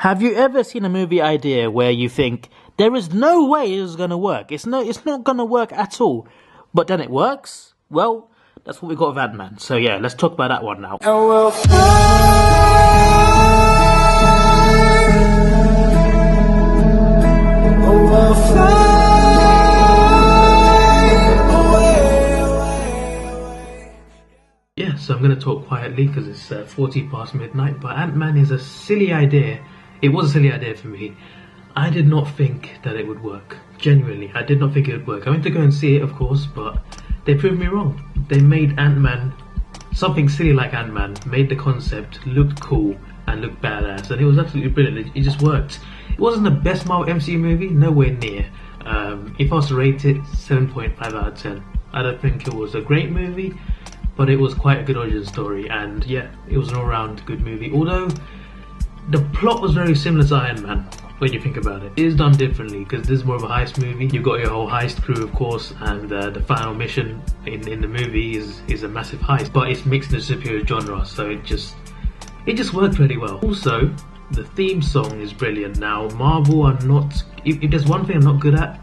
Have you ever seen a movie idea where you think there is no way it is going to work? It's not going to work at all, but then it works? Well, that's what we got with Antman. So yeah, let's talk about that one now. And we'll fly, oh, we'll fly away. Yeah, so I'm going to talk quietly because it's 40 past midnight, but Antman is a silly idea. It was a silly idea for me. I did not think that it would work. Genuinely, I did not think it would work. I went to go and see it, of course, but they proved me wrong. They made Antman, something silly like Antman, made the concept, looked cool, and looked badass, and it was absolutely brilliant. It just worked. It wasn't the best Marvel MCU movie, nowhere near. If I was to rate it, 7.5 out of 10. I don't think it was a great movie, but it was quite a good origin story, and yeah, it was an all-round good movie. Although the plot was very similar to Iron Man when you think about it. It is done differently because this is more of a heist movie. You've got your whole heist crew, of course, and the final mission in the movie is a massive heist, but it's mixed in a superior genre, so it just worked really well. Also, the theme song is brilliant. Now, Marvel are not. If there's one thing I'm not good at,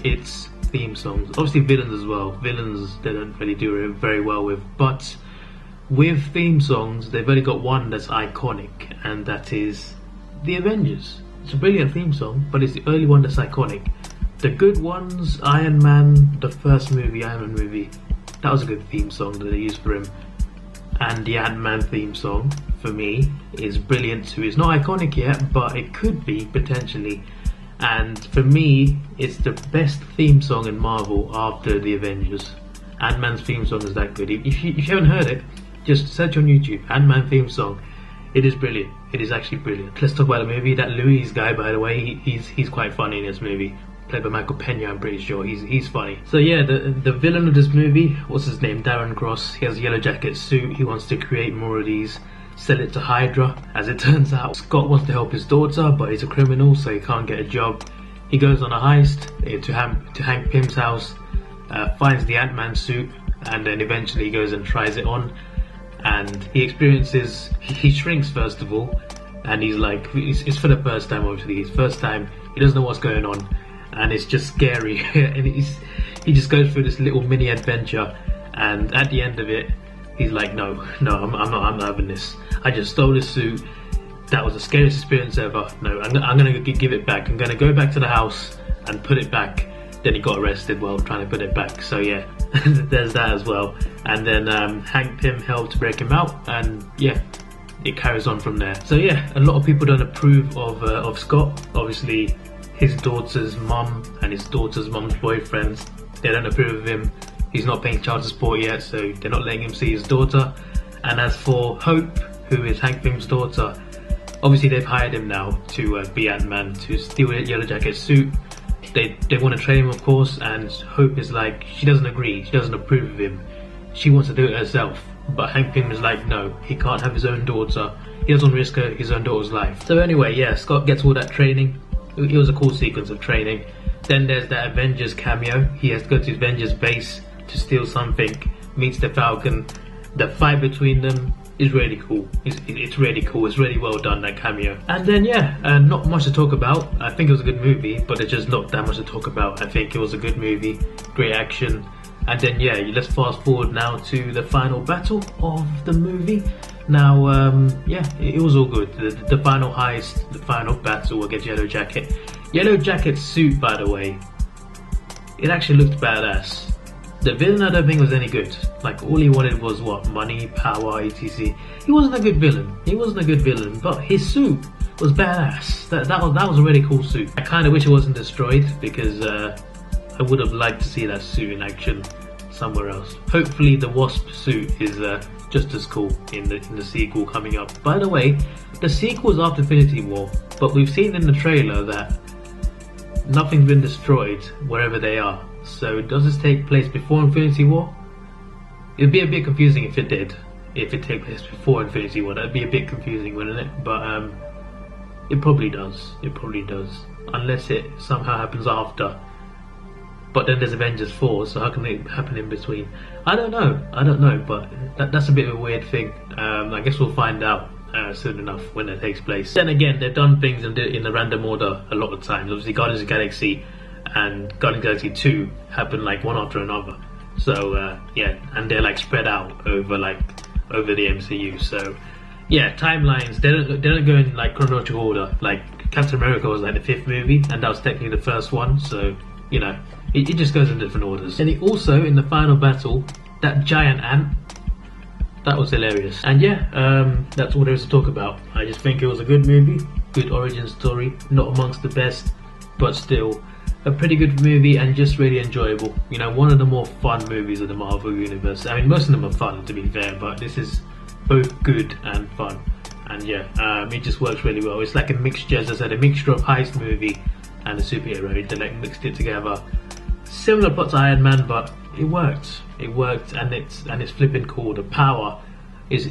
it's theme songs. Obviously, villains as well. Villains they don't really do it very well with, but with theme songs, they've only got one that's iconic, and that is The Avengers. It's a brilliant theme song, but it's the only one that's iconic. The good ones, Iron Man, the first movie, Iron Man movie, that was a good theme song that they used for him. And the Ant-Man theme song, for me, is brilliant too. It's not iconic yet, but it could be, potentially. And for me, it's the best theme song in Marvel after The Avengers. Ant-Man's theme song is that good. If you haven't heard it, just search on YouTube, Ant-Man theme song. It is brilliant. It is actually brilliant. Let's talk about the movie. That Louis guy, by the way, he's quite funny in this movie. Played by Michael Pena, I'm pretty sure. He's funny. So yeah, the villain of this movie, what's his name? Darren Cross. He has a yellow jacket suit. He wants to create more of these, sell it to Hydra. As it turns out, Scott wants to help his daughter, but he's a criminal, so he can't get a job. He goes on a heist to Hank Pym's house, finds the Ant-Man suit, and then eventually goes and tries it on. And he experiences, he shrinks first of all, and he's like, it's for the first time obviously, his first time, he doesn't know what's going on, and it's just scary, and he just goes through this little mini adventure, and at the end of it, he's like, no, I'm not having this, I just stole this suit, that was the scariest experience ever, no, I'm gonna give it back, I'm gonna go back to the house and put it back. Then he got arrested while trying to put it back, so yeah, there's that as well. And then Hank Pym helped break him out, and yeah, it carries on from there. So yeah, a lot of people don't approve of Scott. Obviously, his daughter's mum and his daughter's mum's boyfriends, they don't approve of him. He's not paying child support yet, so they're not letting him see his daughter. And as for Hope, who is Hank Pym's daughter, obviously they've hired him now to be Ant-Man, to steal a Yellow Jacket suit. They want to train him, of course, and Hope is like, she doesn't agree, she doesn't approve of him. She wants to do it herself, but Hank Pym is like, no, he can't have his own daughter. He doesn't risk his own daughter's life. So anyway, yeah, Scott gets all that training. It was a cool sequence of training. Then there's that Avengers cameo. He has to go to his Avengers base to steal something, meets the Falcon. The fight between them is really cool. It's really cool. It's really well done, that cameo. And then yeah, not much to talk about. I think it was a good movie, but there's just not that much to talk about. I think it was a good movie, great action. And then yeah, let's fast forward now to the final battle of the movie. Now yeah, it was all good. The final heist, the final battle against Yellow Jacket. Yellow Jacket's suit, by the way, it actually looked badass. The villain I don't think was any good. Like, all he wanted was what? Money, power, etc. He wasn't a good villain. But his suit was badass. That was a really cool suit. I kind of wish it wasn't destroyed, because I would have liked to see that suit in action somewhere else. Hopefully the Wasp suit is just as cool in the sequel coming up. By the way, the sequel is after Infinity War, but we've seen in the trailer that nothing's been destroyed wherever they are. So does this take place before Infinity War? It'd be a bit confusing if it did. If it takes place before Infinity War, that'd be a bit confusing, wouldn't it? But it probably does. It probably does. Unless it somehow happens after. But then there's Avengers 4, so how can it happen in between? I don't know, but that's a bit of a weird thing. I guess we'll find out soon enough when it takes place. Then again, they've done things in a random order a lot of times. Obviously, Guardians of the Galaxy and Guardians of the Galaxy 2 happen like one after another. So yeah, and they're like spread out over the MCU. So yeah, timelines, they don't go in like chronological order. Like Captain America was like the 5th movie, and that was technically the first one. So you know, it just goes in different orders. And it also, in the final battle, that giant ant, that was hilarious. And yeah, that's all there is to talk about. I just think it was a good movie, good origin story, not amongst the best, but still a pretty good movie and just really enjoyable. You know, one of the more fun movies of the Marvel Universe. I mean, most of them are fun, to be fair, but this is both good and fun. And yeah, it just works really well. It's like a mixture, as I said, a mixture of heist movie and a superhero. They like mixed it together. Similar plot to Iron Man, but it worked. It worked, and it's flipping cool. The power is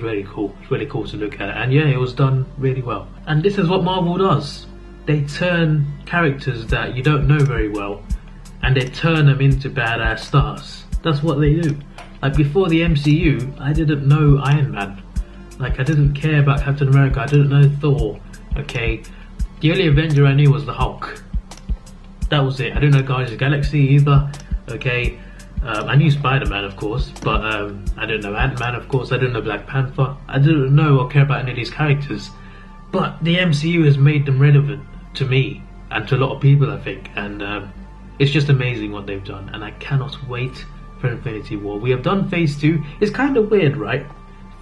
really cool. It's really cool to look at, and yeah, it was done really well. And this is what Marvel does. They turn characters that you don't know very well, and they turn them into badass stars. That's what they do. Like before the MCU, I didn't know Iron Man. Like I didn't care about Captain America. I didn't know Thor. Okay, the only Avenger I knew was the Hulk. That was it. I didn't know Guardians of the Galaxy either. Okay, I knew Spider-Man, of course, but I didn't know Antman, of course. I didn't know Black Panther. I didn't know or care about any of these characters. But the MCU has made them relevant to me and to a lot of people, I think. And it's just amazing what they've done. And I cannot wait for Infinity War. We have done Phase 2. It's kind of weird, right?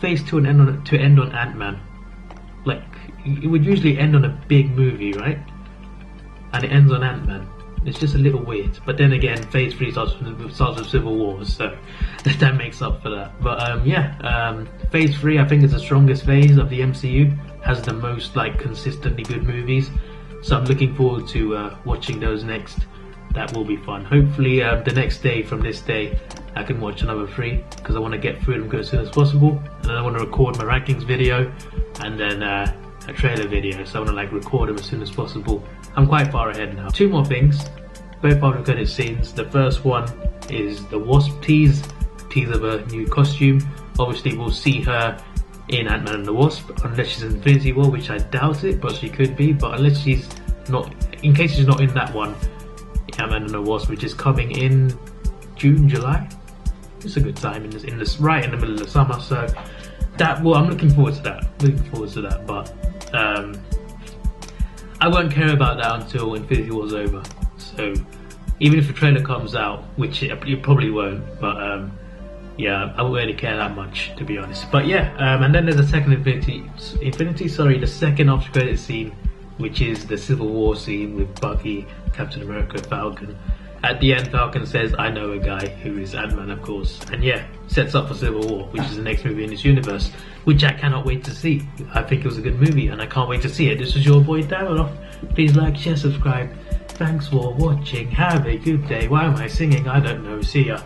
Phase 2 and end on Ant-Man. Like, it would usually end on a big movie, right? And it ends on Ant-Man. It's just a little weird. But then again, Phase 3 starts with Civil War, so that makes up for that. But yeah, Phase 3 I think is the strongest phase of the MCU. Has the most like consistently good movies. So I'm looking forward to watching those next. That will be fun. Hopefully the next day from this day I can watch another 3, because I want to get through them as soon as possible. And then I want to record my rankings video and then a trailer video. So I want to like record them as soon as possible. I'm quite far ahead now. 2 more things, both after credit scenes. The first one is the Wasp tease of a new costume. Obviously we'll see her in Ant-Man and the Wasp, unless she's in Infinity War, which I doubt it, but she could be. But unless she's not, in case she's not in that one, Ant-Man and the Wasp, which is coming in June, July. It's a good time in this right in the middle of the summer. So that, well, I'm looking forward to that. But I won't care about that until Infinity War's over. So even if the trailer comes out, which it probably won't, but yeah, I won't really care that much, to be honest. But yeah, and then there's a second the second after credit scene, which is the Civil War scene with Bucky, Captain America, Falcon. At the end, Falcon says, "I know a guy," who is Ant-Man, of course. And yeah, sets up for Civil War, which is the next movie in this universe, which I cannot wait to see. I think it was a good movie, and I can't wait to see it. This was your boy Davidoff. Please like, share, subscribe. Thanks for watching. Have a good day. Why am I singing? I don't know. See ya.